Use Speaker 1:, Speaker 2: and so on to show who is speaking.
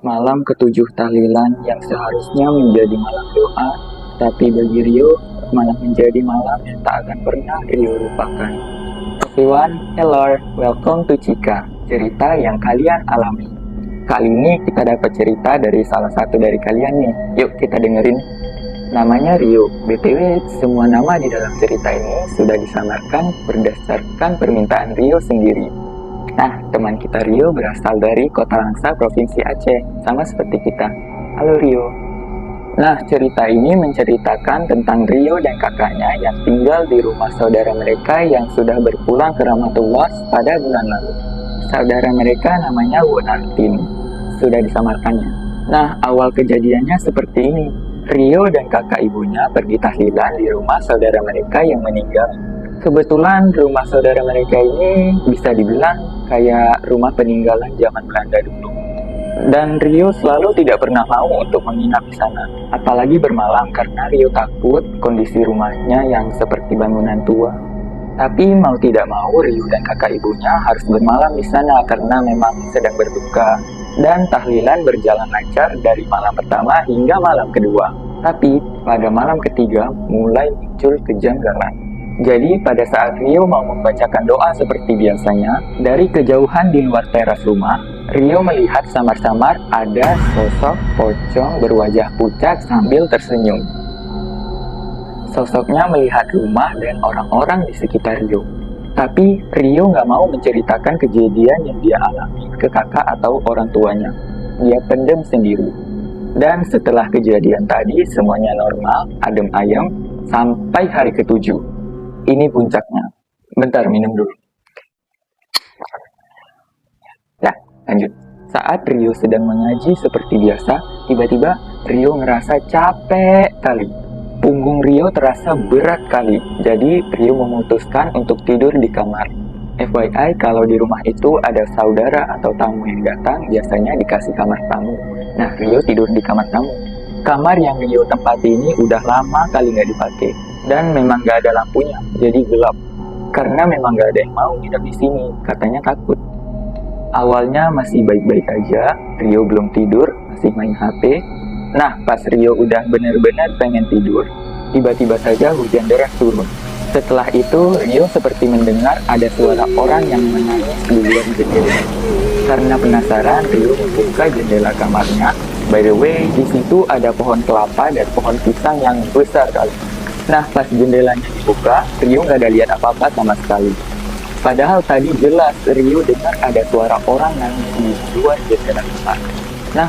Speaker 1: Malam ketujuh tahlilan yang seharusnya menjadi malam doa, tapi bagi Rio malah menjadi malam yang tak akan pernah Rio lupakan. Everyone, hello, welcome to Cika, cerita yang kalian alami. Kali ini kita dapat cerita dari salah satu dari kalian nih. Yuk kita dengerin. Namanya Rio. BTW, semua nama di dalam cerita ini sudah disamarkan berdasarkan permintaan Rio sendiri. Nah, teman kita Rio berasal dari Kota Langsa, Provinsi Aceh, sama seperti kita. Halo Rio. Nah, cerita ini menceritakan tentang Rio dan kakaknya yang tinggal di rumah saudara mereka yang sudah berpulang ke Ramatullah pada bulan lalu. Saudara mereka namanya Wonartin. Sudah disamarkannya. Nah, awal kejadiannya seperti ini. Rio dan kakak ibunya pergi tahlilan di rumah saudara mereka yang meninggal. Kebetulan rumah saudara mereka ini bisa dibilang kayak rumah peninggalan zaman Belanda dulu. Dan Rio selalu tidak pernah mau untuk menginap di sana. Apalagi bermalam karena Rio takut kondisi rumahnya yang seperti bangunan tua. Tapi mau tidak mau Rio dan kakak ibunya harus bermalam di sana karena memang sedang berduka. Dan tahlilan berjalan lancar dari malam pertama hingga malam kedua. Tapi pada malam ketiga mulai muncul kejanggalan. Jadi pada saat Rio mau membacakan doa seperti biasanya, dari kejauhan di luar teras rumah, Rio melihat samar-samar ada sosok pocong berwajah pucat sambil tersenyum. Sosoknya melihat rumah dan orang-orang di sekitar Rio. Tapi Rio nggak mau menceritakan kejadian yang dia alami ke kakak atau orang tuanya. Dia pendem sendiri. Dan setelah kejadian tadi semuanya normal, adem ayem, sampai hari ketujuh. Ini puncaknya. Bentar, minum dulu. Nah, lanjut. Saat Rio sedang mengaji seperti biasa, tiba-tiba Rio ngerasa capek kali. Punggung Rio terasa berat kali. Jadi, Rio memutuskan untuk tidur di kamar. FYI, kalau di rumah itu ada saudara atau tamu yang datang, biasanya dikasih kamar tamu. Nah, Rio tidur di kamar tamu. Kamar yang Rio tempati ini udah lama kali nggak dipakai. Dan memang gak ada lampunya, jadi gelap. Karena memang gak ada yang mau nginep di sini, katanya takut. Awalnya masih baik-baik aja, Rio belum tidur, masih main HP. Nah, pas Rio udah benar-benar pengen tidur, tiba-tiba saja hujan deras turun. Setelah itu, Rio seperti mendengar ada suara orang yang menangis di luar jendela. Karena penasaran, Rio membuka jendela kamarnya. By the way, di situ ada pohon kelapa dan pohon pisang yang besar kali. Nah, pas jendelanya dibuka, Rio nggak ada lihat apa-apa sama sekali. Padahal tadi jelas Rio dengar ada suara orang nangis di luar jendela kamar.